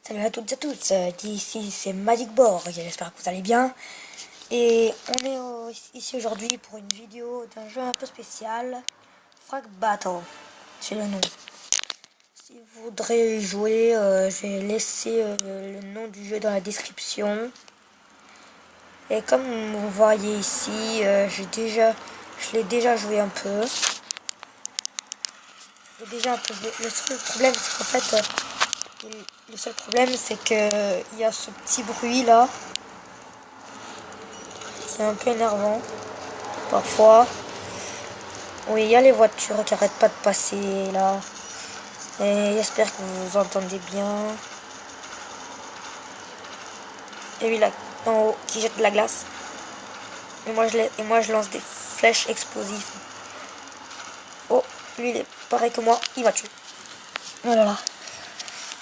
Salut à toutes et à tous, ici c'est Magicborg, j'espère que vous allez bien. Et on est ici aujourd'hui pour une vidéo d'un jeu un peu spécial, Frag Battle, c'est le nom. Si vous voudrez y jouer, je vais laisser le nom du jeu dans la description. Et comme vous voyez ici, je l'ai déjà joué un peu. Le seul problème c'est qu'en fait, le seul problème c'est que il y a ce petit bruit là. C'est un peu énervant, parfois. Oui, il y a les voitures qui arrêtent pas de passer, là. Et j'espère que vous entendez bien. Et lui, là, en haut, qui jette de la glace. Et moi, je lance des flèches explosives. Oh, lui, il est pareil que moi, il m'a tué. Oh là là.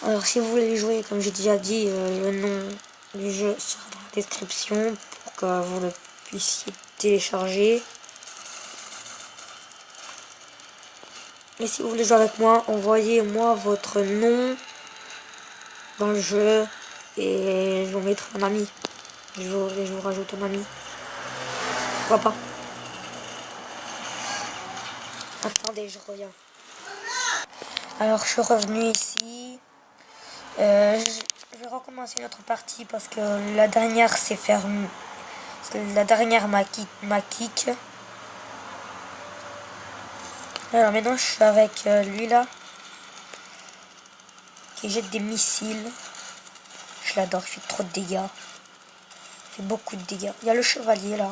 Alors, si vous voulez jouer, comme j'ai déjà dit, le nom du jeu sera dans la description pour que vous le puissiez télécharger. Et si vous voulez jouer avec moi, envoyez-moi votre nom dans le jeu et je vous mettrai un ami. Je vous rajoute un ami. Pourquoi pas? Attendez, je reviens. Alors, je suis revenu ici. Je vais recommencer notre partie parce que la dernière s'est fermée. La dernière m'a kick. Alors maintenant, je suis avec lui là qui jette des missiles. Je l'adore, il fait trop de dégâts. Il fait beaucoup de dégâts. Il y a le chevalier là.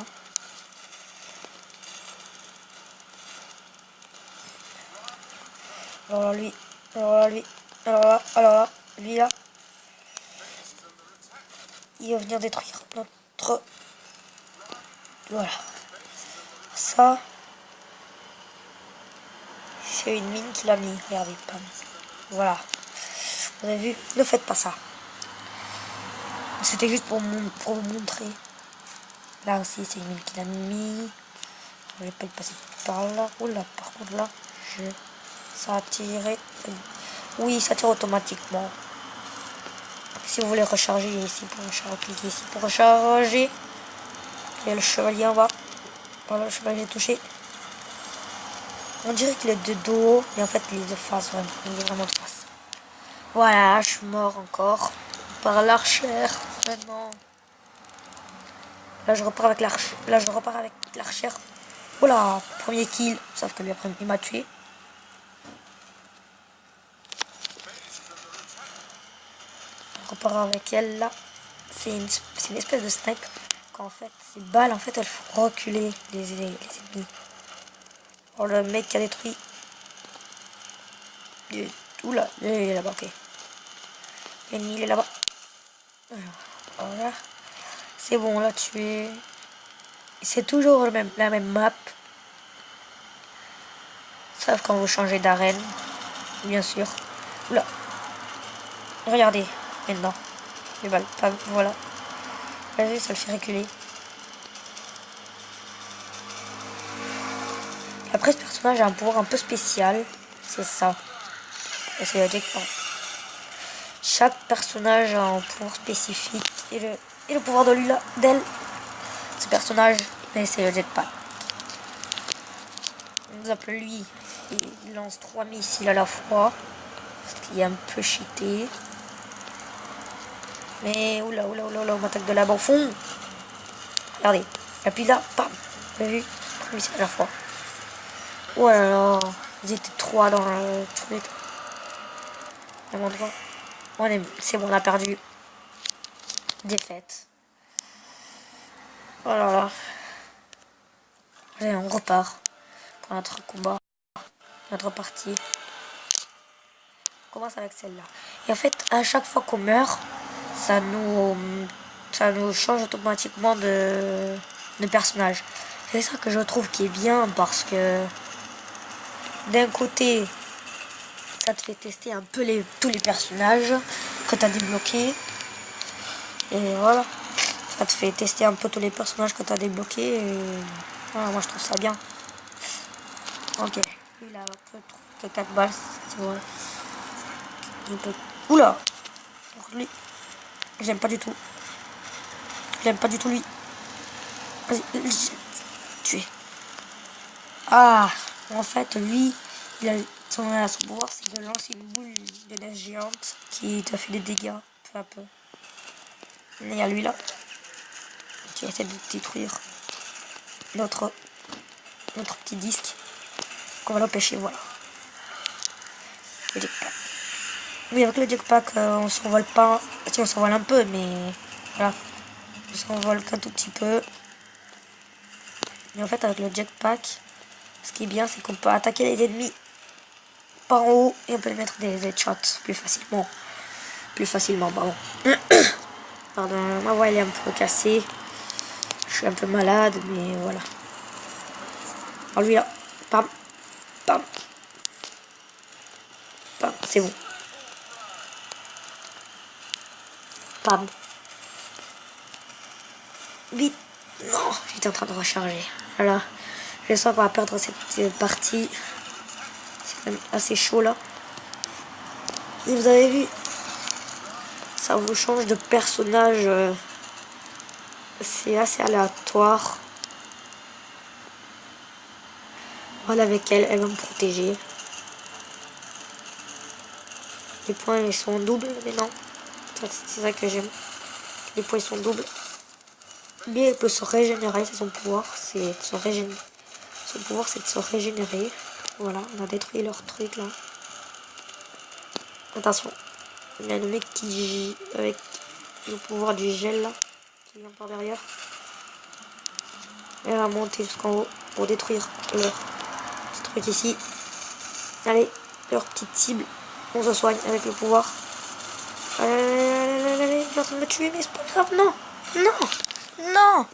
Alors là, lui. Alors là, lui. Alors là, lui là. Il va venir détruire notre... Voilà. Ça, c'est une mine qu'il a mis. Regardez, pam. Voilà. Vous avez vu? Ne faites pas ça. C'était juste pour vous montrer. Là aussi, c'est une mine qu'il a mis. Je vais pas le passer par là. Oula, par contre là, ça a tiré. Oui, ça tire automatiquement. Si vous voulez recharger, il y a ici pour recharger. Cliquez ici pour recharger. Il y a le chevalier en bas. Voilà, le chevalier est touché. On dirait qu'il est de dos, mais en fait il est de face, vraiment. Il est vraiment de face. Voilà, je suis mort encore. Par l'archère, vraiment. Là je repars avec l'archère. Là je repars avec l'archère. Voilà, premier kill. Sauf que lui après il m'a tué. Je repars avec elle là. C'est une espèce de snipe. Qu'en fait, ces balles en fait elles font reculer les ennemis. Oh, le mec qui a détruit. Oula, il est là-bas, ok. L'ennemi il est là-bas. Voilà. C'est bon, là tu es. C'est toujours la même map. Sauf quand vous changez d'arène. Bien sûr. Oula. Regardez. Maintenant. Les balles. Voilà. Vas-y, ça le fait reculer. Après, ce personnage a un pouvoir un peu spécial. C'est ça. Et c'est le jetpack. Chaque personnage a un pouvoir spécifique. Et le pouvoir de lui là, d'elle. Ce personnage, c'est le jetpack. On nous appelle lui. Il lance 3 missiles à la fois. Ce qui est un peu cheaté. Mais oula, on m'attaque de là-bas au fond. Regardez. Et puis là, bam. Vous avez vu? 3 missiles à la fois. Oh là là. Ils étaient 3 dans le truc. Même endroit. C'est bon, on a perdu. Défaite. Oh là là. Allez, on repart pour notre combat. Notre partie. On commence avec celle-là. Et en fait, à chaque fois qu'on meurt, ça nous change automatiquement de personnage. C'est ça que je trouve qui est bien parce que d'un côté, ça te fait tester un peu tous les personnages que tu as débloqués. Et voilà, ça te fait tester un peu tous les personnages que tu as débloqués. Et voilà, moi je trouve ça bien. Ok, il a un peu trop que 4 balles, c'est vrai. Oula! Lui, j'aime pas du tout. J'aime pas du tout lui. Vas-y, tuer. Ah, en fait, lui, il a son pouvoir, c'est de lancer une boule de neige géante qui te fait des dégâts peu à peu. Et il y a lui là, qui essaie de détruire notre petit disque. Qu'on va l'empêcher, voilà. Le jetpack. Oui, avec le jetpack, on s'envole pas. Si, on s'envole un peu, mais voilà. On s'envole qu'un tout petit peu. Mais en fait, avec le jetpack, ce qui est bien, c'est qu'on peut attaquer les ennemis par en haut et on peut les mettre des headshots plus facilement. Plus facilement, pardon. Pardon, ma voix elle est un peu cassée. Je suis un peu malade, mais voilà. Alors lui là, pam, pam, pam, c'est bon. Pam. Vite. Non, j'étais en train de recharger. Voilà. Je sens qu'on va perdre cette partie. C'est quand même assez chaud là. Et vous avez vu, ça vous change de personnage. C'est assez aléatoire. Voilà, avec elle, elle va me protéger. Les points ils sont doubles, mais non. C'est ça que j'aime. Les points ils sont doubles. Mais elle peut se régénérer, c'est son pouvoir. C'est de se régénérer. Son pouvoir c'est de se régénérer. Voilà, on a détruit leur truc là. Attention. Il y a un mec qui avec le pouvoir du gel là. Qui vient par derrière. Elle va monter jusqu'en haut pour détruire leur petit truc ici. Allez, leur petite cible. On se soigne avec le pouvoir. Allez, il est en train de me tuer, mais c'est pas grave, non. Non, non,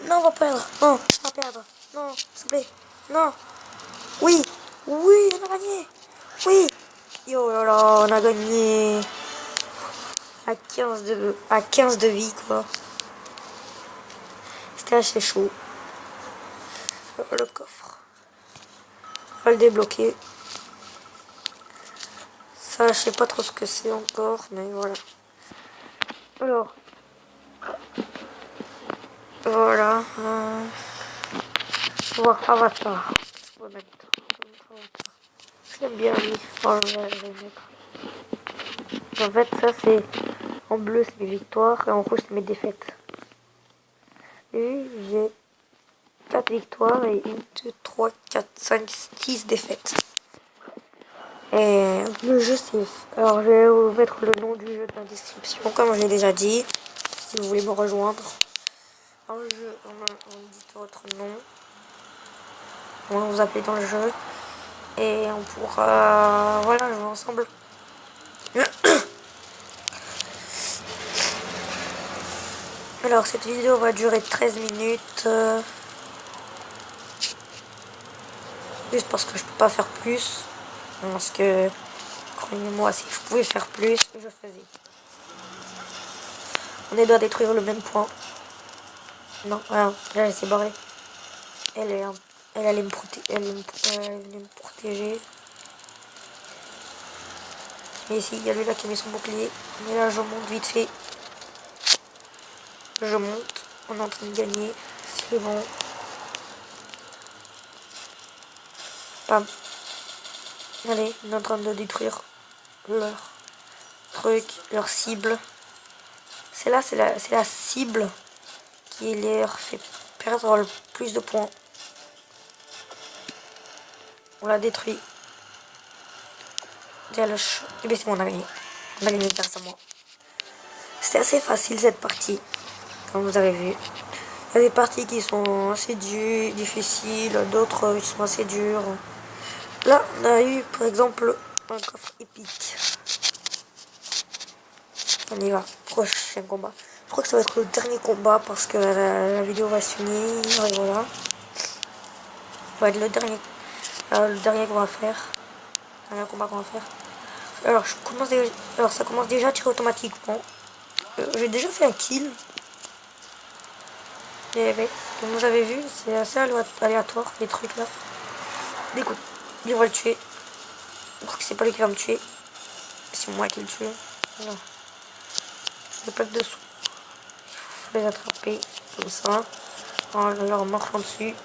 non, on va perdre. Non, on va perdre. Non, s'il te plaît. Non. Oui, oui, on a gagné. Oui. Yo là là, on a gagné. À 15 de vie, quoi. C'était assez chaud. Le coffre. On va le débloquer. Ça, je sais pas trop ce que c'est encore, mais voilà. Alors. Voilà. Voir Avatar. J'aime bien lui. Oh, je vais le mettre. En fait, ça c'est. En bleu, c'est mes victoires. Et en rouge, c'est mes défaites. Et j'ai 4 victoires et 1, 2, 3, 4, 5, 6 défaites. Et le jeu, c'est. Alors, je vais vous mettre le nom du jeu dans la description, comme je l'ai déjà dit. Si vous voulez me rejoindre. Dans le jeu, on dit votre nom. On va vous appeler dans le jeu. Et on pourra. Voilà, jouer ensemble. Alors, cette vidéo va durer 13 minutes. Juste parce que je peux pas faire plus. Parce que, croyez-moi, si je pouvais faire plus, je faisais. On doit détruire le même point. Non, voilà, là, elle s'est barrée. Elle allait me protéger. Elle allait me protéger. Et ici, il y a lui là qui met son bouclier. Mais là, je monte vite fait. Je monte. On est en train de gagner. C'est bon. Pam. Allez, on est en train de détruire leur truc, leur cible. C'est la cible qui leur fait perdre le plus de points. On l'a détruit. Et bien c'est bon, on a gagné. On a gagné grâce à moi. C'était assez facile cette partie, comme vous avez vu. Il y a des parties qui sont assez difficiles, d'autres qui sont assez dures. Là, on a eu par exemple un coffre épique. On y va, prochain combat. Je crois que ça va être le dernier combat parce que la vidéo va se finir et voilà. Ça va être le dernier qu'on va faire. Le dernier combat qu'on va faire. Alors, ça commence déjà à tirer automatiquement. J'ai déjà fait un kill. Et comme vous avez vu, c'est assez aléatoire les trucs là. Écoute, il va le tuer. Je crois que c'est pas lui qui va me tuer. C'est moi qui le tue. Voilà. les plaques dessous. Il faut les attraper comme ça. En leur marchant dessus.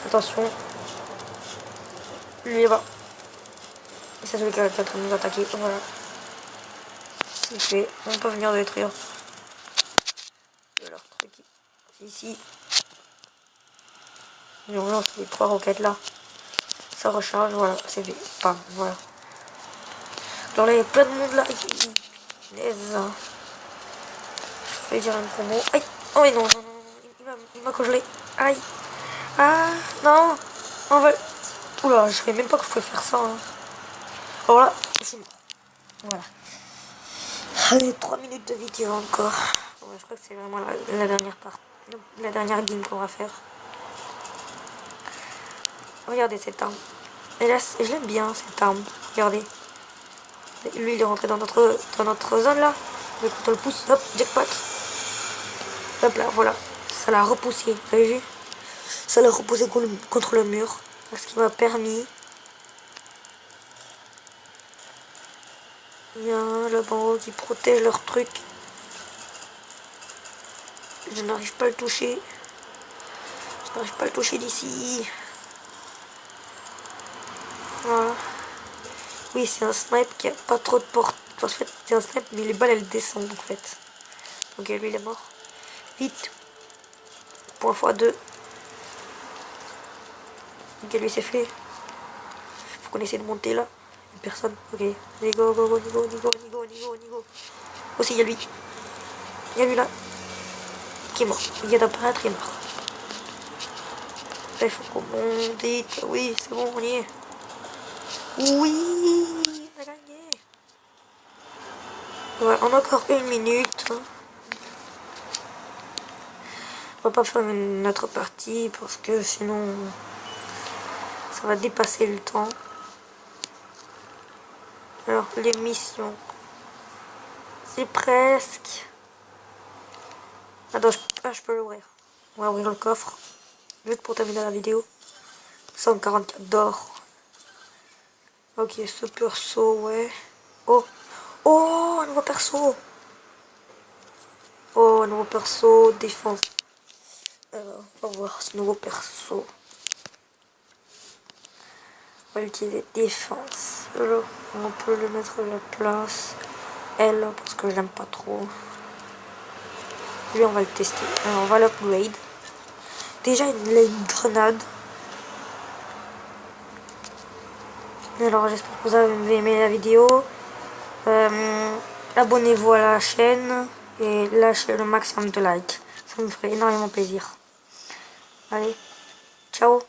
Attention. Lui là-bas. Et c'est celui qui est en train de nous attaquer. Voilà. C'est fait. On peut venir détruire. Leur truc ici. Et on lance les 3 roquettes là. Ça recharge, voilà, c'est fait. Bam, voilà. Alors là, il y a plein de monde là. Je vais dire une promo. Aïe! Oh mais non, non, non, il m'a congelé. Aïe! Ah non! On va. Oula, je savais même pas que je pouvais faire ça. Hein. Alors là, je suis mort. Voilà. Allez, 3 minutes de vidéo encore. Ouais, je crois que c'est vraiment la dernière partie. La dernière game qu'on va faire. Regardez cette arme. Et là, je l'aime bien cette arme. Regardez. Lui, il est rentré dans notre zone là. Mais quand on le pousse, hop, jackpot. Hop là, voilà. Ça l'a repoussé. Vous avez vu? Ça l'a repoussé contre le mur. Ce qui m'a permis. Il y a un là-bas qui protège leur truc. Je n'arrive pas à le toucher. Je n'arrive pas à le toucher d'ici. Voilà. Oui, c'est un snipe qui a pas trop de porte. En fait, c'est un snipe, mais les balles elles descendent en fait. Ok, lui il est mort. Vite. Point x2. Ok, lui c'est fait. Faut qu'on essaie de monter là. Personne. Ok. Allez, go, go, go, go, go, go, go, go. Aussi, il y a lui. Il y a lui là. Qui est mort. Il vient d'apparaître, il est mort. Là, il faut qu'on monte vite. Oui, c'est bon, on y est. Oui, on a gagné. Ouais, on a encore 1 minute. On va pas faire une autre partie parce que sinon ça va dépasser le temps. Alors, les missions. C'est presque. Attends, je peux l'ouvrir. On va ouvrir le coffre. Juste pour terminer la vidéo. 144 d'or. Ok, ce perso, ouais. Oh, oh, un nouveau perso. Oh, un nouveau perso, défense. Alors, on va voir ce nouveau perso. On va utiliser défense. Alors, on peut le mettre à la place. Elle, parce que j'aime pas trop. Lui, on va le tester. Alors, on va l'upgrade. Déjà, il a une grenade. Alors, j'espère que vous avez aimé la vidéo. Abonnez-vous à la chaîne et lâchez le maximum de likes. Ça me ferait énormément plaisir. Allez, ciao!